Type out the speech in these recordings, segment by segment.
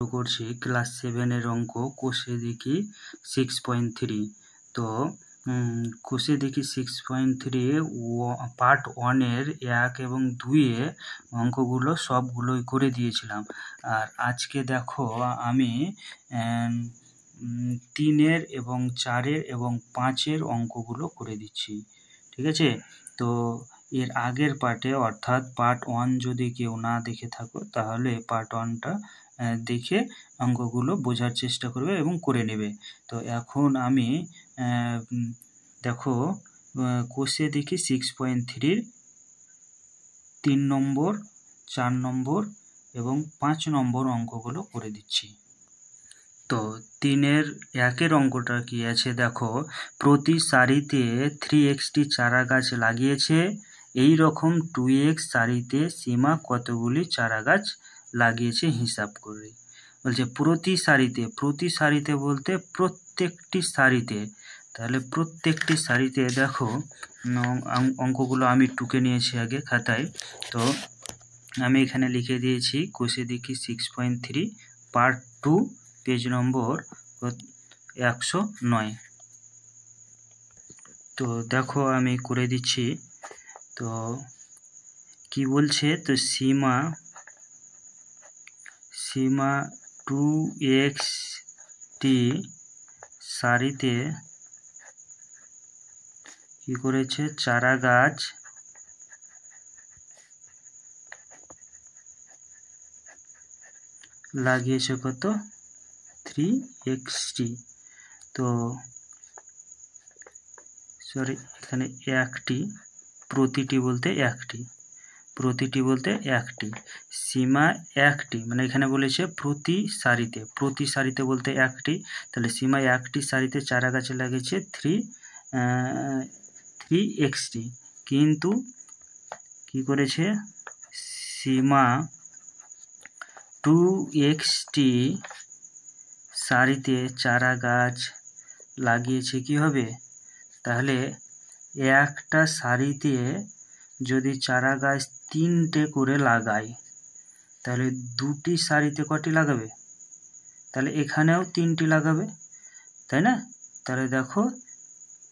শুরু করছি ক্লাস 7-এর অঙ্ক কোষে দেখি 6.3। তো কোষে দেখি 6.3 পার্ট 1-এর 1 এবং 2-এ অঙ্কগুলো সবগুলোই করে দিয়েছিলাম। আর আজকে দেখো আমি 3-এর এবং 4-এর এবং 5-এর অঙ্কগুলো করে দিচ্ছি, ঠিক আছে? তো এর আগের পার্টে অর্থাৎ পার্ট 1 যদি কেউ না দেখে থাকো তাহলে পার্ট 1টা দেখে অঙ্কগুলো বোঝার চেষ্টা করবে এবং করে নেবে। তো এখন আমি দেখো কোষে দেখি 6.3-র 3 নম্বর, 4 নম্বর এবং 5 নম্বর অঙ্কগুলো করে দিচ্ছি। তো 3-এর 1-এর অঙ্কটা কি আছে দেখো, প্রতি সারিতে 3xটি চারা গাছ লাগিয়েছে, এই রকম 2x সারিতে সীমা কতগুলি চারা গাছ লাগিয়েছে হিসাব করে। বলছে প্রতি সারিতে বলতে প্রত্যেকটি সারিতে, তাহলে প্রত্যেকটি সারিতে দেখো অঙ্কগুলো আমি টুকে নিয়েছি আগে খাতায়। তো আমি এখানে লিখে দিয়েছি কোষে দেখি 6.3 পার্ট 2 পেজ নম্বর 109। তো দেখো আমি করে দিচ্ছি। তো কি বলছে, তো সীমা 2xটি সারিতে কি করেছে, চারা গাছ লাগিয়েছে কত, 3xটি। তো সরি, এখানে একটি, প্রতিটি বলতে একটি, সীমা একটি, মানে এখানে বলেছে প্রতি সারিতে বলতে একটি, তাহলে সীমা একটি সারিতে চারা গাছ লাগিয়েছে 3xটি, কিন্তু কি করেছে, সীমা 2xটি সারিতে চারা গাছ লাগিয়েছে কি হবে, তাহলে একটা সারিতে যদি চারা গাছ 3টে করে লাগায় তাহলে দুটি সারিতে কটি লাগাবে, তাহলে এখানেও 3টি লাগাবে, তাই না? তাহলে দেখো,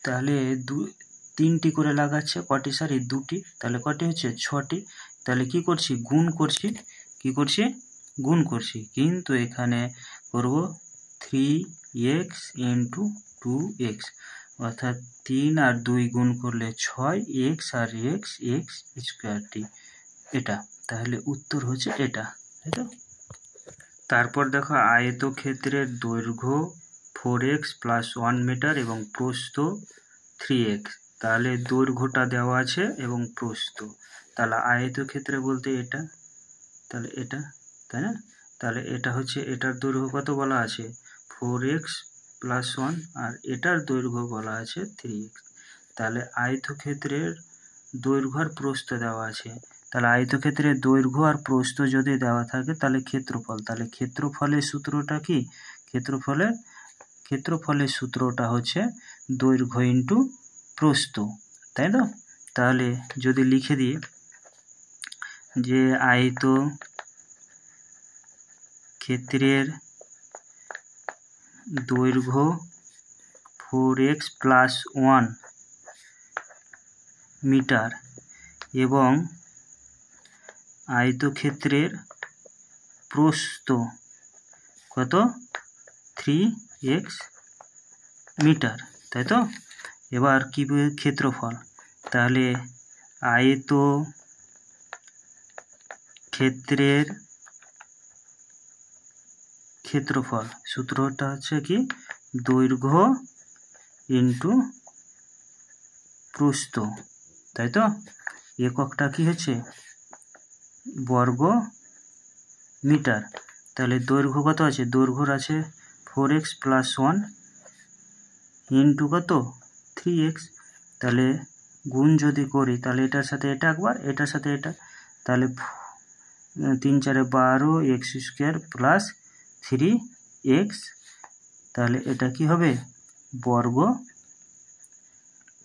তাহলে 3টি করে লাগাচ্ছে, কটি সারি, 2টি, তাহলে কটি হচ্ছে 6টি। তাহলে কি করছি, গুণ করছি, কিন্তু এখানে করব 3x ইন্টু 2x, অর্থাৎ 3 আর 2 গুণ করলে 6x আর x স্কোয়ারটি, এটা। তাহলে উত্তর হচ্ছে এটা, তাই তো? তারপর দেখো আয়তক্ষেত্রের দৈর্ঘ্য 4x + 1 মিটার এবং প্রস্থ 3x, তাহলে দৈর্ঘ্যটা দেওয়া আছে এবং প্রস্থ, তাহলে আয়তক্ষেত্রে বলতে এটা, তাহলে এটা, তাই না? তাহলে এটা হচ্ছে, এটার দৈর্ঘ্য কত বলা আছে 4x + 1, আর এটার দৈর্ঘ্য বলা আছে 3x। তাহলে আয়তক্ষেত্রের দৈর্ঘ্য আর প্রস্থ দেওয়া আছে, তাহলে আয়তক্ষেত্রের দৈর্ঘ্য আর প্রস্থ যদি দেওয়া থাকে তাহলে ক্ষেত্রফল, তাহলে ক্ষেত্রফলের সূত্রটা কি, ক্ষেত্রফলের সূত্রটা হচ্ছে দৈর্ঘ্য ইন্টু প্রস্থ, তাই তো? তাহলে যদি লিখে দিই যে আয়তক্ষেত্রের দৈর্ঘ্য 4x + 1 মিটার এবং আয়তক্ষেত্রের প্রস্থ কত, 3x মিটার, তাই তো? এবার কি ক্ষেত্রফল, তাহলে আয়তক্ষেত্রের ক্ষেত্রফল সূত্রটা হচ্ছে কি, দৈর্ঘ্য ইন্টু প্রস্থ, তাই তো? এককটা কি হচ্ছে বর্গ মিটার। তাহলে দৈর্ঘ্য কত আছে, দৈর্ঘ্য আছে 4x + 1 ইন্টু কত 3x, তাহলে গুণ যদি করি তাহলে এটার সাথে এটা একবার, এটার সাথে এটা, তাহলে 3 × 4 = 12 x স্কোয়ার প্লাস 3x, তাহলে এটা কি হবে বর্গ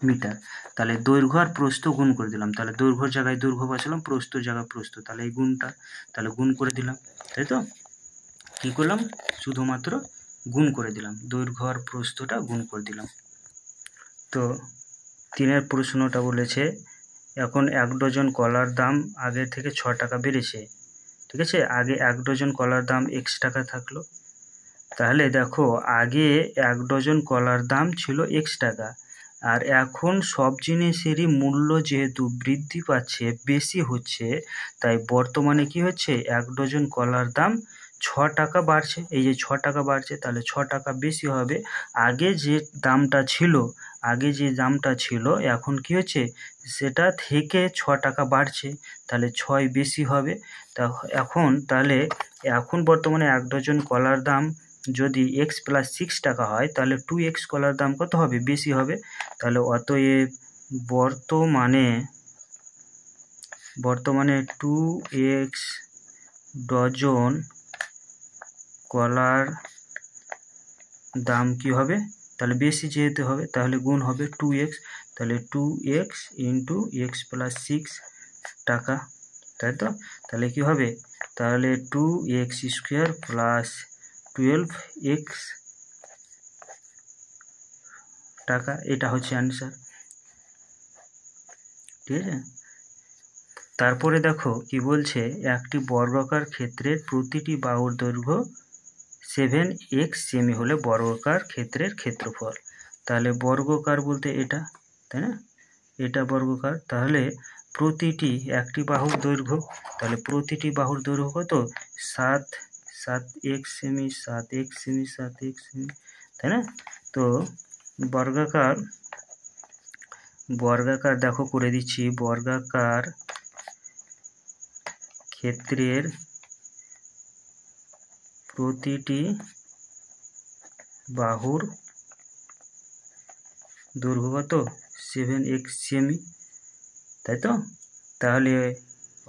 মিটার। তাহলে দৈর্ঘ্য আর প্রস্থ গুণ করে দিলাম, তাহলে দৈর্ঘ্যর জায়গায় দৈর্ঘ্য বসালাম, প্রস্থর জায়গায় প্রস্থ, তাহলে এই গুণটা, তাহলে গুণ করে দিলাম, তাই তো? কী করলাম, শুধুমাত্র গুণ করে দিলাম, দৈর্ঘ্য আর প্রস্থটা গুণ করে দিলাম। তো 3 প্রশ্নটা বলেছে এখন 1 ডজন কলার দাম আগের থেকে 6 টাকা বেড়েছে, ঠিক আছে। আগে 1 ডজন কলার দাম x টাকা থাকলো, তাহলে দেখো আগে 1 ডজন কলার দাম ছিল x টাকা, আর এখন সব জিনিসেরই মূল্য যেহেতু বৃদ্ধি পাচ্ছে, বেশি হচ্ছে, তাই বর্তমানে কি হচ্ছে, 1 ডজন কলার দাম 6 টাকা বাড়ছে। এই যে 6 টাকা বাড়ছে, তাহলে 6 টাকা বেশি হবে। আগে যে দামটা ছিল এখন কি হচ্ছে, সেটা থেকে 6 টাকা বাড়ছে, তাহলে 6 বেশি হবে। এখন বর্তমানে 1 ডজন কলার দাম যদি x + 6 টাকা হয়, তাহলে 2x কলার দাম কত হবে, বেশি হবে। তাহলে অতএব বর্তমানে 2x ডজন কলার দাম কি হবে, তাহলে বেশি যেহেতু হবে, তাহলে গুণ হবে 2x, তাহলে 2x × x + 6 টাকা, তাই তো। তাহলে কি হবে, তাহলে 2x² + 12x টাকা, এটা হচ্ছে অ্যান্সার, ঠিক আছে। তারপরে দেখো কি বলছে, একটি বর্গাকার ক্ষেত্রের প্রতিটি বাহুর দৈর্ঘ্য 7x সেমি হলে বর্গাকার ক্ষেত্রের ক্ষেত্রফল। তাহলে বর্গাকার বলতে এটা, তাই না, এটা বর্গাকার। তাহলে প্রতিটি একটি বাহুর দৈর্ঘ্য, তাহলে প্রতিটি বাহুর দৈর্ঘ্য কত, 7x semi, 7x semi, 7x semi, তাই না। তো বর্গাকার দেখো করে দিচ্ছি, বর্গাকার ক্ষেত্রের প্রতিটি বাহুর দৈর্ঘ্য কত, 7x সেমি, তাই তো। তাহলে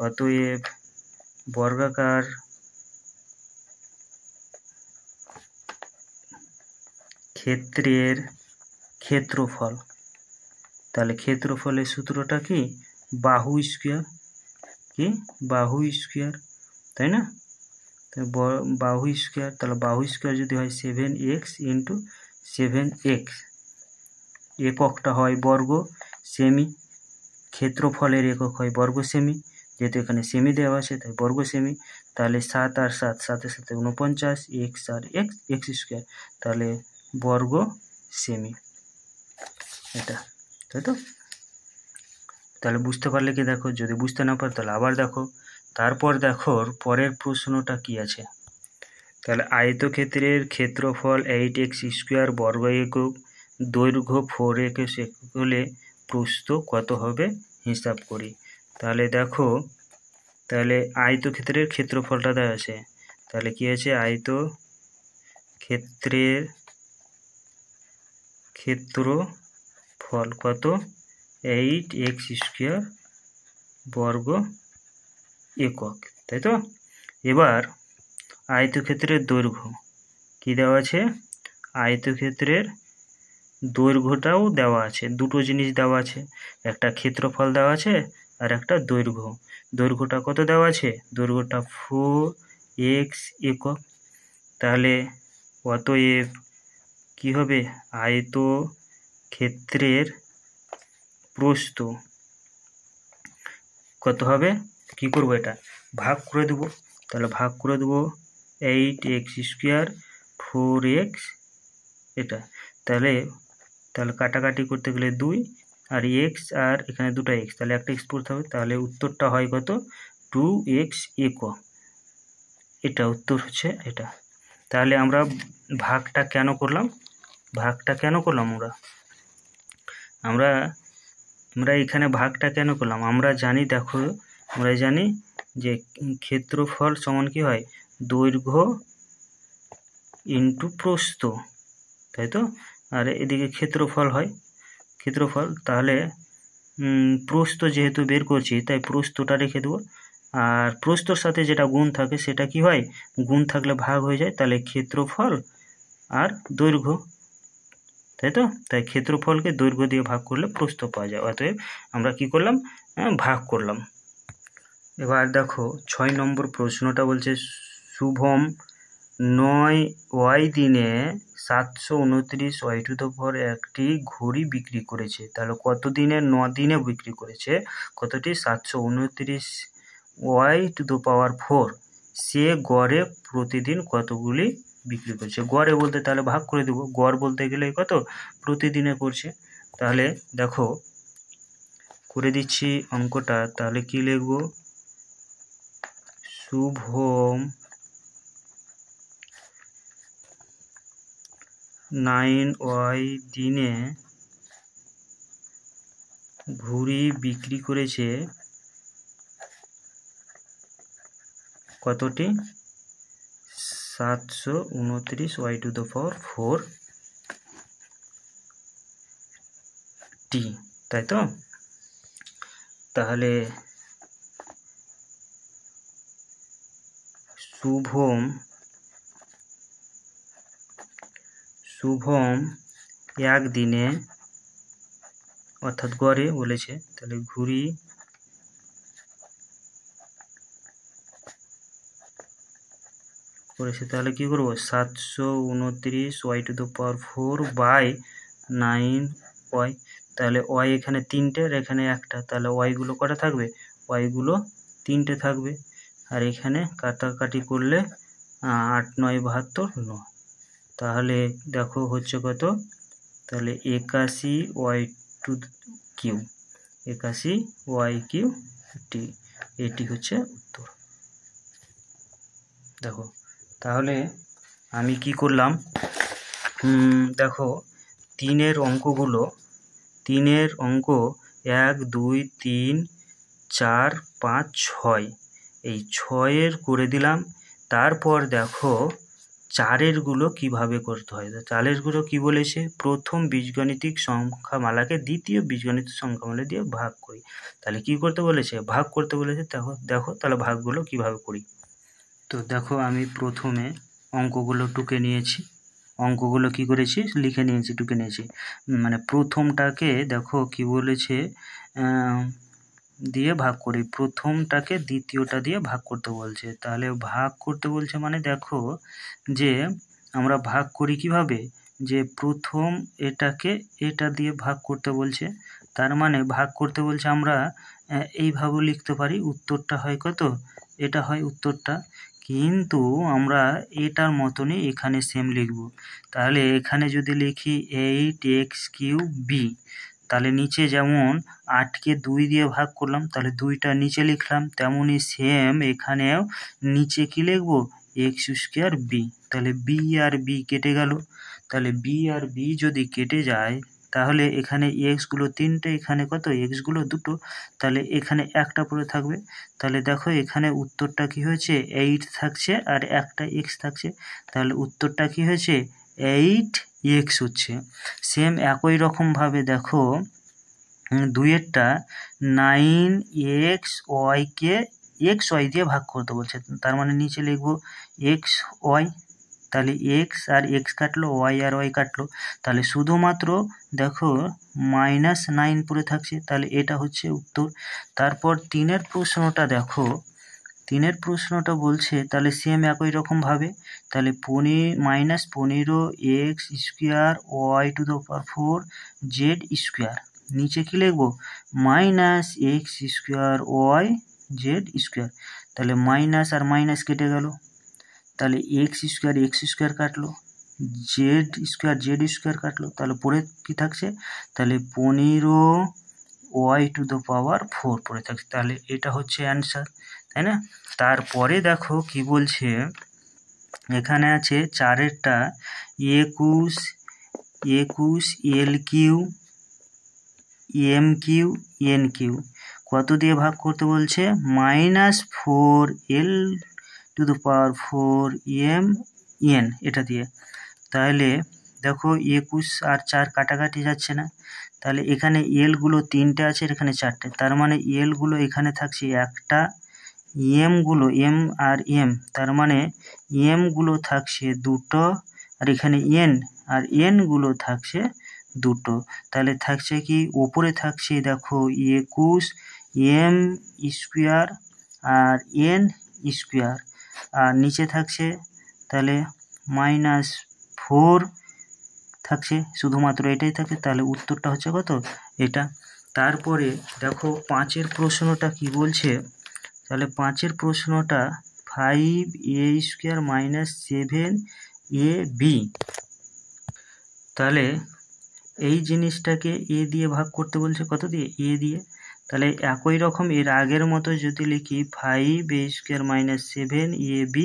অতএব বর্গাকার ক্ষেত্রের ক্ষেত্রফল, তাহলে ক্ষেত্রফলের সূত্রটা কি, বাহু স্কোয়ার, কি বাহু স্কোয়ার, তাই না। বাহু স্কোয়ার, তাহলে বাহু স্কোয়ার যদি হয় 7x × 7x, এককটা হয় বর্গ সেমি, ক্ষেত্রফলের একক হয় বর্গ সেমি, যেহেতু এখানে সেমি দেওয়া আছে তাই বর্গ সেমি। তাহলে 7 আর 7, 7 এর সাথে 49, x আর x স্কোয়ার, তাহলে বর্গ সেমি, এটা, তাই তো। তাহলে বুঝতে পারলে কি, দেখো যদি বুঝতে না পারো তাহলে আবার দেখো। তারপর দেখো পরের প্রশ্নটা কি আছে, তাহলে আয়তক্ষেত্রের ক্ষেত্রফল 8x² বর্গ একক, দৈর্ঘ্য 4x একক হলে প্রস্থ কত হবে হিসাব করি। তাহলে দেখো, তাহলে আয়তক্ষেত্রের ক্ষেত্রফলটা দেওয়া আছে, তাহলে কি আছে, আয়তক্ষেত্রের ক্ষেত্রফল কত, 8x² বর্গ একক, তাই তো। এবার আয়তক্ষেত্রের দৈর্ঘ্য কি দেওয়া আছে, আয়তক্ষেত্রের দৈর্ঘ্যটাও দেওয়া আছে, দুটো জিনিস দেওয়া আছে, একটা ক্ষেত্রফল দেওয়া আছে আর একটা দৈর্ঘ্য। দৈর্ঘ্যটা কত দেওয়া আছে, দৈর্ঘ্যটা 4x একক। তাহলে অতএব কি হবে, আয়তক্ষেত্রের প্রস্থ কত হবে, কি করব, এটা ভাগ করে দেবো, তাহলে ভাগ করে দেবো 8x² 4x, এটা, তাহলে কাটাকাটি করতে গেলে 2 আর x, আর এখানে দুটো x, তাহলে একটা x পড়তে হবে, তাহলে উত্তরটা হয় কত, 2x একক, এটা উত্তর হচ্ছে এটা। তাহলে আমরা ভাগটা কেন করলাম, আমরা এখানে ভাগটা কেন করলাম, আমরা জানি, দেখো আমরা জানি যে ক্ষেত্রফল সমান কি হয়, দৈর্ঘ্য ইন্টু প্রস্থ, তাই তো। আর এদিকে ক্ষেত্রফল হয়, তাহলে প্রস্থ যেহেতু বের করছি তাই প্রস্থটা রেখে দেবো, আর প্রস্থর সাথে যেটা গুণ থাকে সেটা কি হয়, গুণ থাকলে ভাগ হয়ে যায়, তাহলে ক্ষেত্রফল আর দৈর্ঘ্য, তাই তো। তাই ক্ষেত্রফলকে দৈর্ঘ্য দিয়ে ভাগ করলে প্রস্থ পাওয়া যায়, অতএব আমরা কি করলাম, ভাগ করলাম। এবার দেখো 6 নম্বর প্রশ্নটা বলছে, শুভম 9 দিনে 729 y⁴ একটি ঘড়ি বিক্রি করেছে। তাহলে কত দিনে? 9 দিনে বিক্রি করেছে। কতটি? 729 y⁴। সে গড়ে প্রতিদিন কতগুলি বিক্রি করছে? গড়ে বলতে তাহলে ভাগ করে দেবো। গড় বলতে গেলে কত? প্রতিদিনে করছে। তাহলে দেখো করে দিচ্ছি অঙ্কটা। তাহলে কি লিখব? শুভম 9 দিনে ঘুড়ি বিক্রি করেছে কতটি? 729 y⁴ টি, তাই তো? তাহলে শুভম একদিনে, অর্থাৎ গড়ে বলেছে, তাহলে ঘুড়ি করেছে। তাহলে কি করব? 729 y⁴ বাই 9y। তাহলে y এখানে 3টে আর এখানে 1টা, তাহলে y গুলো কটা থাকবে? y গুলো 3টে থাকবে। আর এখানে কাটাকাটি করলে 8 9 72 9। তাহলে দেখো হচ্ছে কত? তাহলে 81 y³ টি, এটি হচ্ছে উত্তর। দেখো তাহলে আমি কি করলাম, দেখো 3-এর অঙ্কগুলো, 3-এর অঙ্ক 1 2 3 4 5 6, এই 6-এর করে দিলাম। তারপর দেখো 4-এরগুলো কিভাবে করতে হয়। 4-এরগুলো কি বলেছে? প্রথম বীজগণিতিক সংখ্যামালাকে দ্বিতীয় বীজগণিতিক সংখ্যামালা দিয়ে ভাগ করি। তাহলে কি করতে বলেছে? ভাগ করতে বলেছে। দেখো তাহলে ভাগগুলো কিভাবে করি। তো দেখো আমি প্রথমে অঙ্কগুলো টুকে নিয়েছি। অঙ্কগুলো কি করেছি? লিখে নিয়েছি, টুকে নিয়েছি। মানে প্রথমটাকে দেখো কি বলেছে, দিয়ে ভাগ করি। প্রথমটাকে দ্বিতীয়টা দিয়ে ভাগ করতে বলছে। তাহলে ভাগ করতে বলছে মানে দেখো যে আমরা ভাগ করি কিভাবে, যে প্রথম এটাকে এটা দিয়ে ভাগ করতে বলছে। তার মানে ভাগ করতে বলছে আমরা এইভাবে লিখতে পারি। উত্তরটা হয় কত? এটা হয় উত্তরটা। কিন্তু আমরা এটার মতনই এখানে সেম লিখব। তাহলে এখানে যদি লিখি 8x³ তাহলে নিচে যেমন 8কে 2 দিয়ে ভাগ করলাম, তাহলে 2টা নিচে লিখলাম, তেমনই সেম এখানেও নিচে কি লিখব? x²b। তাহলে b আর b কেটে গেল। তাহলে b আর b যদি কেটে যায় তাহলে এখানে x গুলো 3টে, এখানে কত? x গুলো 2টো, তাহলে এখানে একটা পড়ে থাকবে। তাহলে দেখো এখানে উত্তরটা কি হয়েছে? 8 থাকছে আর একটা x থাকছে। তাহলে উত্তরটা কি হয়েছে? 8x হচ্ছে। সেম একই রকমভাবে দেখো 2-এরটা 9xy-কে xy দিয়ে ভাগ করতে বলছে। তার মানে নিচে লিখব xy। তাহলে x আর x কাটলো, y আর y কাটলো, তাহলে শুধুমাত্র দেখো -9 পড়ে থাকছে। তাহলে এটা হচ্ছে উত্তর। তারপর 3-এর প্রশ্নটা দেখো, 3-এর প্রশ্নটা বলছে তাহলে সেম একই রকমভাবে, তাহলে -15x² y⁴ z²। নিচে কি লিখব? -x² y z²। তাহলে মাইনাস আর মাইনাস কেটে গেল। তাহলে x² কাটলো, z² কাটলো, তাহলে পরে কি থাকছে? তাহলে 15y⁴ পড়ে থাকছে। তাহলে এটা হচ্ছে অ্যান্সার, তাই না? তারপরে দেখো কি বলছে, এখানে আছে 4-এরটা 21 L³ M³ N³ কত দিয়ে ভাগ করতে বলছে? -4L⁴ M N, এটা দিয়ে। তাহলে দেখো 21 আর 4 কাটাকাটি যাচ্ছে না। তাহলে এখানে L-গুলো 3টে আছে, এখানে 4টে, তার মানে L-গুলো এখানে থাকছে একটা, M-গুলো M আর M, তার মানে M-গুলো থাকছে 2টো, আর এখানে N আর N-গুলো থাকছে 2টো। তাহলে থাকছে কি? ওপরে থাকছে দেখো 21 M² আর N² আর নিচে থাকছে তাহলে -4 থাকছে, শুধুমাত্র এটাই থাকে। তাহলে উত্তরটা হচ্ছে কত? এটা। তারপরে দেখো 5-এর প্রশ্নটা কি বলছে, তাহলে 5-এর প্রশ্নটা 5a² - 7ab, তাহলে এই জিনিসটাকে a দিয়ে ভাগ করতে বলছে, কত দিয়ে? a দিয়ে। তাহলে একই রকম এর আগের মতো যদি লিখি 5a² - 7ab,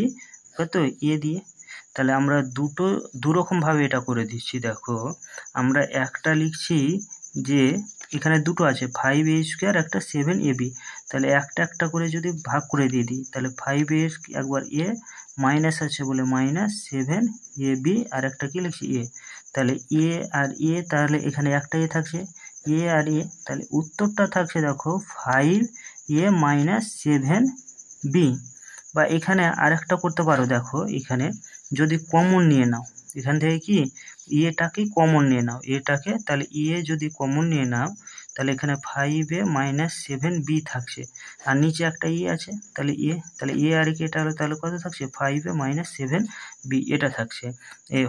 কত? a দিয়ে। তাহলে আমরা দুরকমভাবে এটা করে দিচ্ছি। দেখো আমরা একটা লিখছি যে এখানে দুটো আছে, 5a² একটা 7ab, তাহলে একটা একটা করে যদি ভাগ করে দিয়ে দিই, তাহলে 5a একবার a, মাইনাস আছে বলে -7ab, আর একটা কি লিখছি? a। তাহলে a আর a, তাহলে এখানে একটা a থাকছে, a আর a, তাহলে উত্তরটা থাকছে দেখো 5a - 7b। বা এখানে আরেকটা করতে পারো, দেখো এখানে যদি কমন নিয়ে নাও, এখান থেকে কি এটাকে কমন নিয়ে নাও, এটাকে, তাহলে এ যদি কমন নিয়ে নাও, তাহলে এখানে 5a - 7b থাকছে, আর নিচে একটা এ আছে, তাহলে এ আর কি এটা হলো, তাহলে কত থাকছে? 5a - 7b, এটা থাকছে।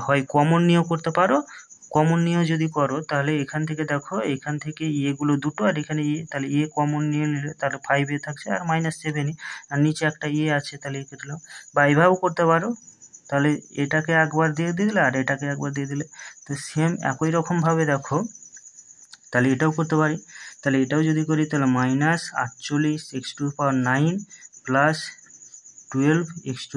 হয় কমন নিয়েও করতে পারো, কমন নিয়েও যদি করো তাহলে এখান থেকে দেখো, এখান থেকে এগুলো দুটো আর এখানে এ, তাহলে এ কমন নিয়ে নিলে তাহলে 5a থাকছে আর -7, আর নিচে একটা এ আছে, তাহলে কেটে নাও। বা এইভাবেও করতে পারো, তাহলে এটাকে একবার দিয়ে দিলে আর এটাকে একবার দিয়ে দিলে, তো সেম একই রকমভাবে দেখো তাহলে এটাও করতে পারি। তাহলে এটাও যদি করি, তাহলে -48x⁹ প্লাস 12x⁶,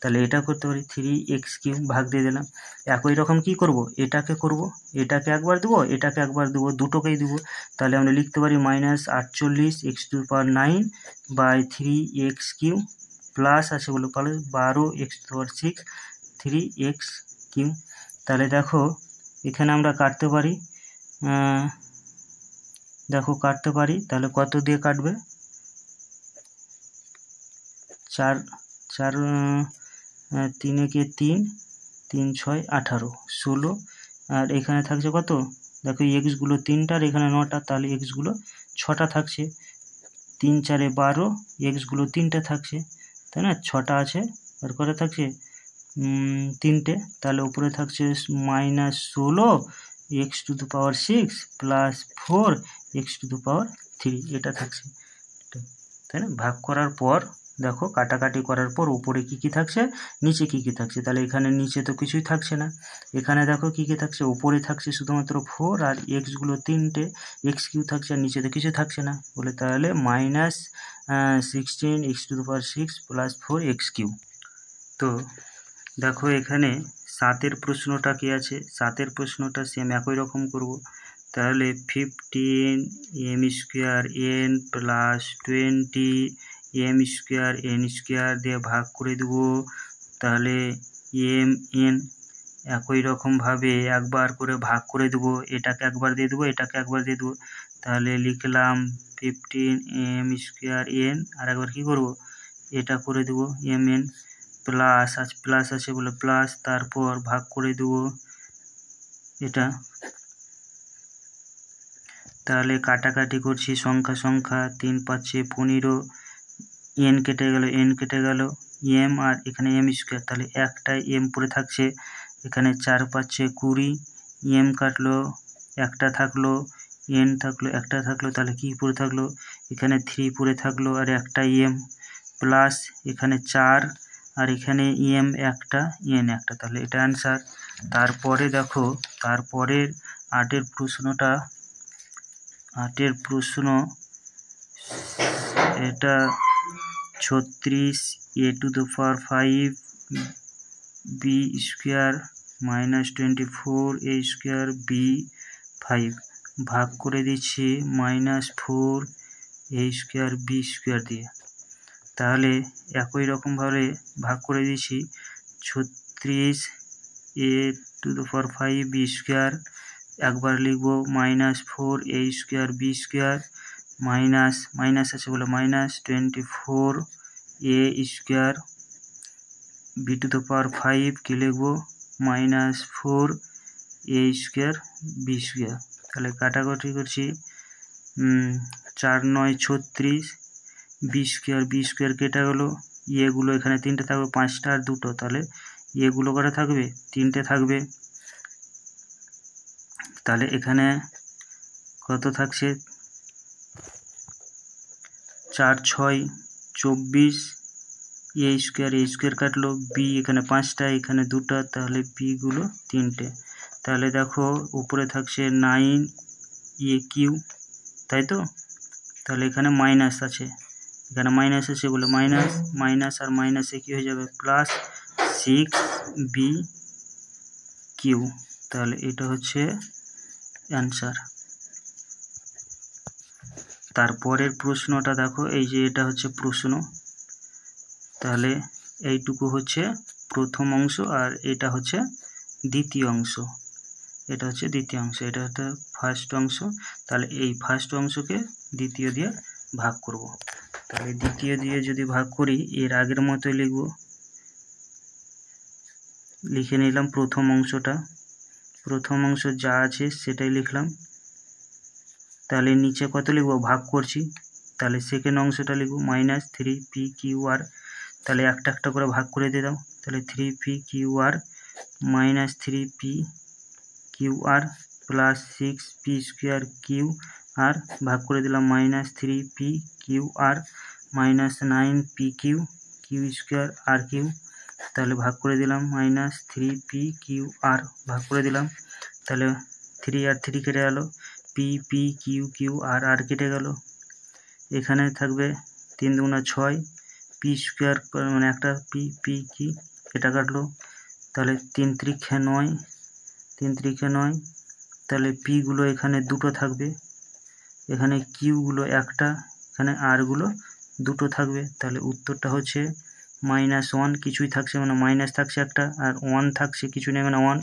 তাহলে এটা করতে পারি 3x³ ভাগ দিয়ে দিলাম। একই রকম কি করব, এটাকে করব, এটাকে একবার দেবো, এটাকে একবার দেবো, দুটোকেই দেবো। তাহলে আমরা লিখতে পারি -48x⁹ বাই 3x³ প্লাস আছে বলে 12x⁶ 3x³। তাহলে দেখো এখানে আমরা কাটতে পারি, দেখো কাটতে পারি, তাহলে কত দিয়ে কাটবে? 4 3 একে 3, 3 6 18, 16, আর এখানে থাকছে কত? দেখো এক্সগুলো 3টা আর এখানে 9টা, তাহলে এক্সগুলো 6টা থাকছে, 3 4 12, এক্সগুলো 3টে থাকছে, তাই না? 6টা আছে আর কটা থাকছে? 3টে, তাহলে উপরে থাকছে -16x⁶ প্লাস 4x⁴, এটা থাকছে, তাই না? ভাগ করার পর দেখো কাটাকাটি করার পর উপরে কি কি থাকছে, নিচে কি কি থাকছে, তাহলে এখানে নিচে তো কিছুই থাকছে না, এখানে দেখো কি কি থাকছে, উপরে থাকছে শুধুমাত্র 4 আর এক্সগুলো 3টে, x³ থাকছে আর নিচে তো কিছু থাকছে না বলে, তাহলে -16x⁶ প্লাস 4x³। তো দেখো এখানে 7-এর প্রশ্নটা কি আছে, 7-এর প্রশ্নটা সেম একই রকম করব। তাহলে 15m² প্লাস 20m² দিয়ে ভাগ করে দেব। তাহলে mn একই রকমভাবে একবার করে ভাগ করে দেব, এটাকে একবার দিয়ে দেবো, এটাকে একবার দিয়ে দেবো, তাহলে লিখলাম 15m²n, আর একবার কী করব, এটা করে দেবো mn, প্লাস আছে বলে প্লাস, তারপর ভাগ করে দেব এটা। তাহলে কাটাকাটি করছি সংখ্যা 3 5 15, n কেটে গেল, m আর এখানে m², তাহলে একটা m পড়ে থাকছে, এখানে 4 5 20, m কাটলো, একটা থাকলো, n থাকলো, একটা থাকলো, তাহলে কি পড়ে থাকলো, এখানে 3 পড়ে থাকলো আর একটা m, প্লাস এখানে 4 আর এখানে m একটা, n একটা, তাহলে এটা অ্যান্সার। তারপরে দেখো তারপরের 8-এর প্রশ্নটা, 8-এর প্রশ্ন এটা 36a⁵ b² - 24a² b5 ভাগ করে দিচ্ছি -4a² b² দিয়ে। তাহলে একই রকমভাবে ভাগ করে দিচ্ছি 36a⁵ b², একবার লিখব -4a² b² মাইনাস আছে বলে -24a² b⁵ কি লিখব, -4a² b²। তাহলে কাটাকাটি করছি, 4 9 36, b² কেটে গেল, এগুলো এখানে 3টে থাকবে, 5টা আর 2টো, তাহলে এগুলো কটা থাকবে, 3টে থাকবে। তাহলে এখানে কত থাকছে, 4 6 24, এ স্কোয়ার কাটলো, বি এখানে 5টা এখানে 2টা, তাহলে বি গুলো 3টে। তাহলে দেখো উপরে থাকছে 9 এ কিউ, তাই তো। তাহলে এখানে মাইনাস আছে, এখানে মাইনাস আছে বলে মাইনাস আর মাইনাসে কি হয়ে যাবে, প্লাস 6 বি কিউ। তাহলে এটা হচ্ছে অ্যান্সার। তারপরের প্রশ্নটা দেখো, এই যে এটা হচ্ছে প্রশ্ন, তাহলে এইটুকু হচ্ছে প্রথম অংশ আর এটা হচ্ছে দ্বিতীয় অংশ, এটা হচ্ছে দ্বিতীয় অংশ, এটা হচ্ছে ফার্স্ট অংশ। তাহলে এই ফার্স্ট অংশকে দ্বিতীয় দিয়ে ভাগ করব। তাহলে দ্বিতীয় দিয়ে যদি ভাগ করি, এর আগের মতোই লিখব, লিখে নিলাম প্রথম অংশটা, প্রথম অংশ যা আছে সেটাই লিখলাম। তাহলে নিচে কত লিখব, ভাগ করছি, তাহলে সেকেন্ড অংশটা লিখব -3 পি কিউ আর। তাহলে একটা একটা করে ভাগ করে দিয়ে দাও, তাহলে 3 P Q R -3 P Q R plus 6 P square Q R, ভাগ করে দিলাম -3 P Q R -9 P Q square আর কিউ। তাহলে ভাগ করে দিলাম -3 পি কিউ আর, ভাগ করে দিলাম, তাহলে 3 আর 3 কেটে গেল, P P Q Q R কেটে গেল। এখানে থাকবে 3 দুগুণা 6 পি স্কোয়ার, মানে একটা পি পি কি এটা কাটলো, তাহলে 3 3 9, 3 3 9। তাহলে পি গুলো এখানে 2টো থাকবে, এখানে কিউ গুলো একটা, এখানে আর গুলো 2টো থাকবে। তাহলে উত্তরটা হচ্ছে -1, কিছুই থাকছে মানে মাইনাস থাকছে একটা, আর 1 থাকছে কিছু নেই মানে 1।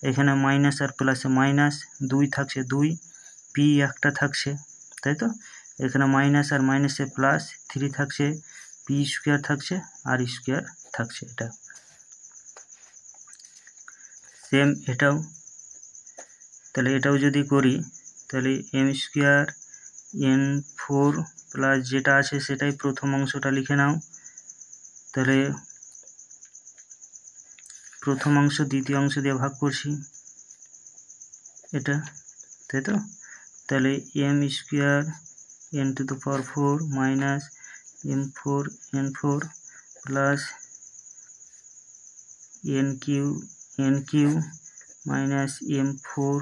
এখানে মাইনাস আর প্লাসে মাইনাস, 2 থাকছে 2, পি একটা থাকছে, তাই তো। এখানে মাইনাস আর মাইনাসে প্লাস, 3 থাকছে, পি স্কোয়ার থাকছে আর স্কোয়ার থাকছে, এটা সেম এটাও। তাহলে এটাও যদি করি, তাহলে এম স্কোয়ার n4 প্লাস যেটা আছে সেটাই প্রথম অংশটা লিখে নাও। তাহলে প্রথম অংশ দ্বিতীয় অংশ দিয়ে ভাগ করছি এটা, তাই তো। তাহলে M square n⁴ minus m4 n4 plus n Q minus m4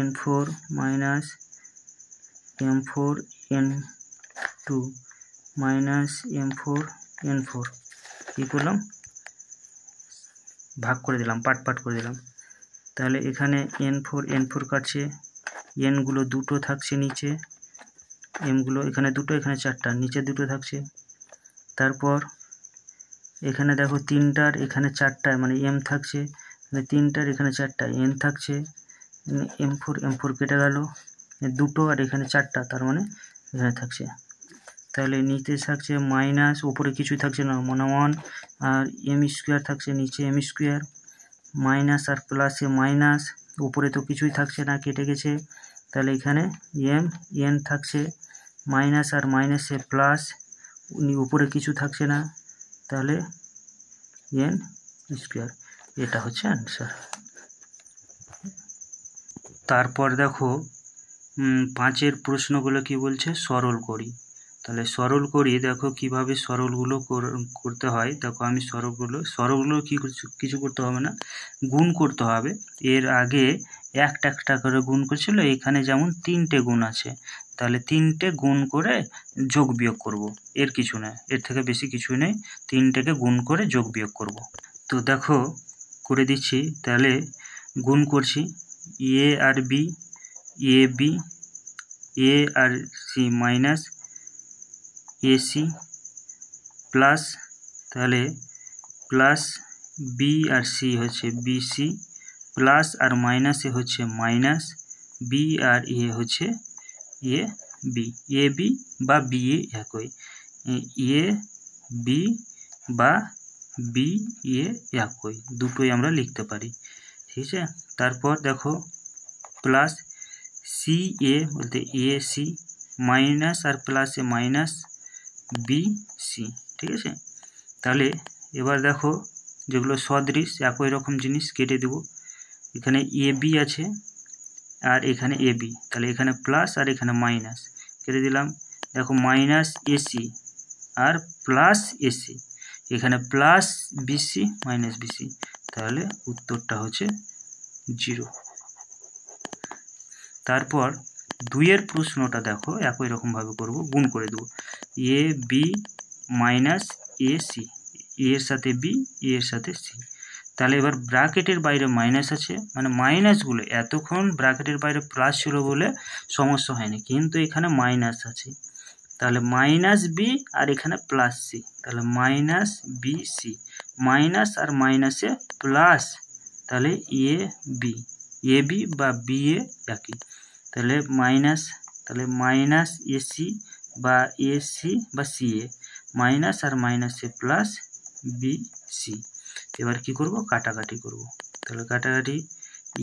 n4 minus m4 n2 minus m4 n4, কী করলাম, ভাগ করে দিলাম, পাট করে দিলাম। তাহলে এখানে n4 কাটছে, এনগুলো 2টো থাকছে নিচে, এমগুলো এখানে 2টো এখানে 4টা, নিচে 2টো থাকছে। তারপর এখানে দেখো 3টার এখানে 4টায় মানে এম থাকছে, 3টার এখানে 4টায় এন থাকছে, m4 কেটে গেল, 2টো আর এখানে 4টা, তার মানে এখানে থাকছে। তাহলে নিচে থাকছে মাইনাস, উপরে কিছুই থাকছে না মানে 1, আর এম স্কোয়ার থাকছে নিচে, এম স্কোয়ার মাইনাস আর প্লাসে মাইনাস, উপরে তো কিছুই থাকছে না কেটে গেছে। তাহলে এখানে এন থাকছে, মাইনাস আর মাইনাসে প্লাস, উপরে কিছু থাকছে না, তাহলে এন স্কোয়ার, এটা হচ্ছে অ্যান্সার। তারপর দেখো 5এর প্রশ্নগুলো কি বলছে, সরল করি। তাহলে সরল করি, দেখো কিভাবে সরলগুলো করতে হয়। দেখো আমি সরলগুলো কিছু করতে হবে না, গুণ করতে হবে। এর আগে একটা একটা করে গুণ করছিল, এখানে যেমন 3টে গুণ আছে, তাহলে 3টে গুণ করে যোগ বিয়োগ করব, এর কিছু না, এর থেকে বেশি কিছু নেই, 3টেকে গুণ করে যোগ বিয়োগ করব। তো দেখো করে দিচ্ছি, তাহলে গুণ করছি, এ আর B, A B, A R C minus AC plus, তাহলে প্লাস বি আর সি হচ্ছে বিসি প্লাস আর মাইনাসে হচ্ছে মাইনাস বি আর এ হচ্ছে এ বি বা বি এ একই, এ বি বা বি এ একই, দুটোই আমরা লিখতে পারি, ঠিক আছে। তারপর দেখো প্লাস সি এ বলতে এ সি মাইনাস আর প্লাসে মাইনাস বি সি, ঠিক আছে। তাহলে এবার দেখো যেগুলো সদৃশ একই রকম জিনিস কেটে দেব। এখানে এ বি আছে আর এখানে এ বি, তাহলে এখানে প্লাস আর এখানে মাইনাস কেটে দিলাম। দেখো মাইনাস এসি আর প্লাস এসি, এখানে প্লাস বিসি মাইনাস বিসি, তাহলে উত্তরটা হচ্ছে 0। তারপর 2-এর প্রশ্নটা দেখো একই রকমভাবে করব, গুণ করে দেবো। A B minus A C, এর সাথে বি এর সাথে সি। তাহলে এবার ব্র্যাকেটের বাইরে মাইনাস আছে, মানে মাইনাসগুলো এতক্ষণ ব্র্যাকেটের বাইরে প্লাস ছিল বলে সমস্যা হয়নি, কিন্তু এখানে মাইনাস আছে। তাহলে মাইনাস বি আর এখানে প্লাস সি, তাহলে মাইনাস বি সি, মাইনাস আর মাইনাসে প্লাস, তাহলে এ বি বা বি এ একই, তাহলে মাইনাস এসি বা এসি বা সি এ, মাইনাস আর মাইনাসে প্লাস বি সি। এবার কি করব, কাটাকাটি করব। তাহলে কাটাকাটি,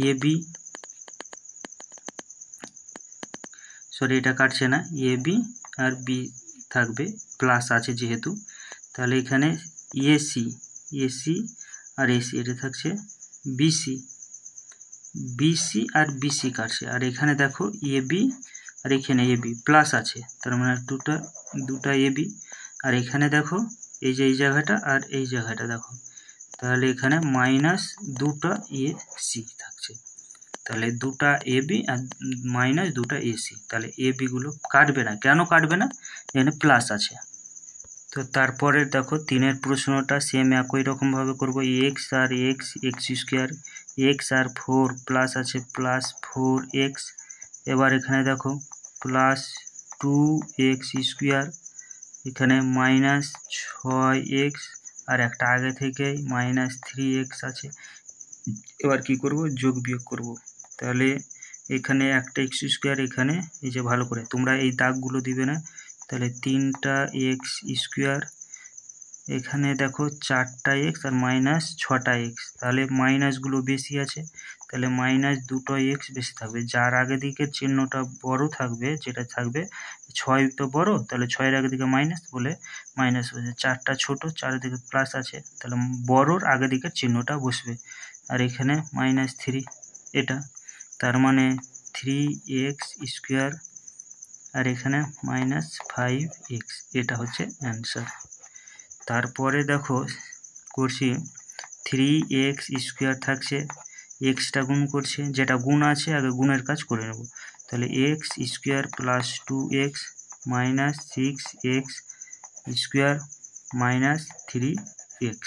এ বি, সরি এটা কাটছে না, এ বি আর বি থাকবে, প্লাস আছে যেহেতু, তাহলে এখানে এসি আর এসি, এটা থাকছে বিসি, বিসি আর বিসি কাটছে, আর এখানে দেখো এ বি আর এখানে এ বি প্লাস আছে, তার মানে দুটা এ বি, আর এখানে দেখো এই যে এই জায়গাটা আর এই জায়গাটা দেখো, তাহলে এখানে মাইনাস দুটা এ সি থাকছে, তাহলে দুটা এ বি আর মাইনাস দুটা এসি, তাহলে এ বিগুলো কাটবে না। কেন কাটবে না, এখানে প্লাস আছে। তো তারপরে দেখো 3-এর প্রশ্নটা সেম একই রকমভাবে করব। এক্স আর এক্স স্কোয়ার, এক্স আর 4 প্লাস আছে প্লাস 4x, এবার এখানে দেখো প্লাস 2x স্কোয়ার, এখানে মাইনাস 6x আর একটা আগে থেকেই মাইনাস 3x আছে। এবার কি করব, যোগ বিয়োগ করব। তাহলে এখানে একটা এক্স স্কোয়ার, এখানে এই যে ভালো করে তোমরা এই দাগগুলো দিবে না, তাহলে 3টা এক্স স্কোয়ার, এখানে দেখো 4টা এক্স আর মাইনাস 6টা এক্স, তাহলে মাইনাসগুলো বেশি আছে, তাহলে মাইনাস 2টো এক্স বেশি থাকবে, যার আগে দিকের চিহ্নটা বড় থাকবে, যেটা থাকবে 6 তো বড়, তাহলে 6-এর আগে দিকে মাইনাস বলে মাইনাস বসে, 4টা ছোট, 4-এর দিকে প্লাস আছে, তাহলে বড়র আগে দিকের চিহ্নটা বসবে, আর এখানে মাইনাস 3 এটা, তার মানে 3x স্কোয়ার আর এখানে মাইনাস 5x, এটা হচ্ছে অ্যান্সার। তারপরে দেখো করছি 3x স্কোয়ার থাকছে, এক্সটা গুণ করছে, যেটা গুণ আছে আগে গুণের কাজ করে নেব, তাহলে x square plus 2x minus 6x square minus 3x।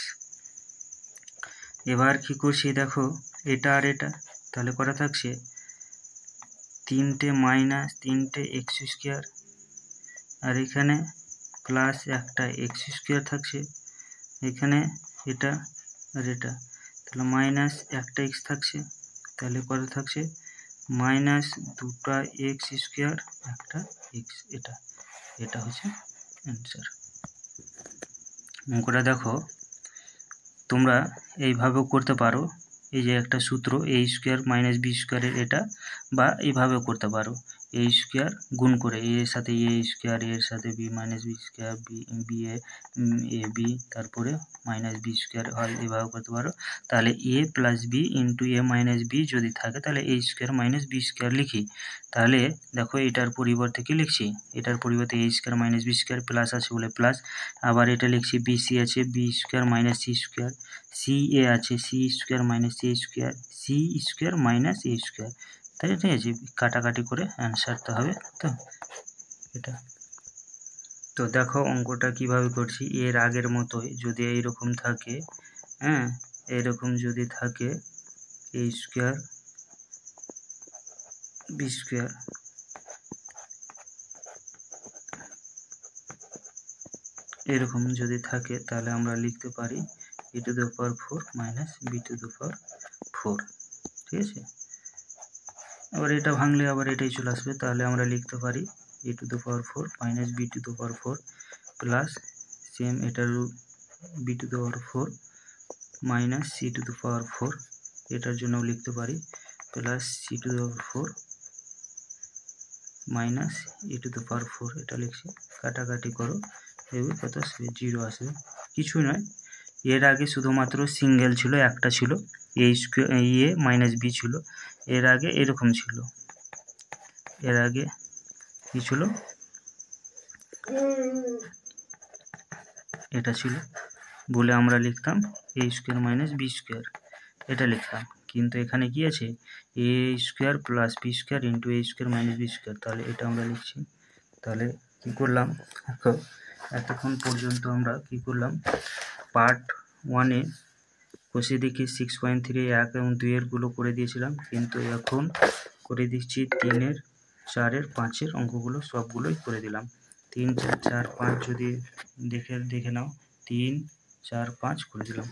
এবার কি করছি দেখো এটা আর এটা, তাহলে করা থাকছে 3টে মাইনাস 3টে এক্স স্কোয়ার, আর এখানে প্লাস একটা এক্স স্কোয়ার থাকছে, এখানে এটা আর এটা, তাহলে মাইনাস একটা এক্স থাকছে, তাহলে কত থাকছে মাইনাস 2টা এক্স স্কোয়ার একটা এক্স, এটা হচ্ছে অ্যান্সার। অঙ্কটা দেখো তোমরা এইভাবেও করতে পারো, এই যে একটা সূত্র এ স্কোয়ার মাইনাস বি স্কোয়ারের এটা, বা এইভাবেও করতে পারো, এ স্কোয়ার গুণ করে এর সাথে এ স্কোয়ার, এর সাথে B minus B square, B A B তারপরে মাইনাস বি স্কোয়ার হয়, এভাবে করতে পারো। তাহলে A plus B into A minus B যদি থাকে, তাহলে A square minus B square লিখি, তাহলে দেখো এটার পরিবর্তে কি লিখছি, এটার পরিবর্তে A square minus B square plus আছে বলে প্লাস, আবার এটা লিখছি বি সি আছে B square minus C square, C A আছে সি স্কোয়ার মাইনাস এ স্কোয়ার, সি স্কোয়ার মাইনাস এ স্কোয়ার, তাই ঠিক আছে, কাটাকাটি করে অ্যান্সারটা হবে। তো এটা তো দেখো অঙ্কটা কিভাবে করছি, এর আগের মতোই যদি এইরকম থাকে, হ্যাঁ এইরকম যদি থাকে এ স্কোয়ার বি স্কোয়ার, এরকম যদি থাকে তাহলে আমরা লিখতে পারি A to the power 4 minus B to the power 4, ঠিক আছে। আবার এটা ভাঙলে আবার এটাই চলে আসবে, তাহলে আমরা লিখতে পারি A to the power 4 minus B to the power 4 plus same এটার B to the power 4 minus C to the power 4, এটার জন্য লিখতে পারি plus C to the power 4 minus E to the power 4, এটা লিখছি। কাটাকাটি করো, দেখবে কত আসবে, 0 আসবে। কিছুই নয়, এর আগে শুধুমাত্র সিঙ্গেল ছিল, একটা ছিল এ স্কোয়ার এ মাইনাস বি ছিল, এর আগে এরকম ছিল, এর আগে কি ছিল, এটা ছিল বলে আমরা লিখতাম A square minus B square, এটা লিখতাম। কিন্তু এখানে কি আছে, A square plus B square into A square minus B square, তাহলে এটা আমরা লিখছি। তাহলে কি করলাম, এতক্ষণ পর্যন্ত আমরা কি করলাম, পার্ট 1-এ কষে দেখি 6.3 1 এবং 2 গুলো করে দিয়েছিলাম, কিন্তু এখন করে দিচ্ছি 3, 4, 5 অঙ্কগুলো সবগুলোই করে দিলাম। 3, 4, 5 যদি দেখে নাও, 3, 4, 5 করে দিলাম।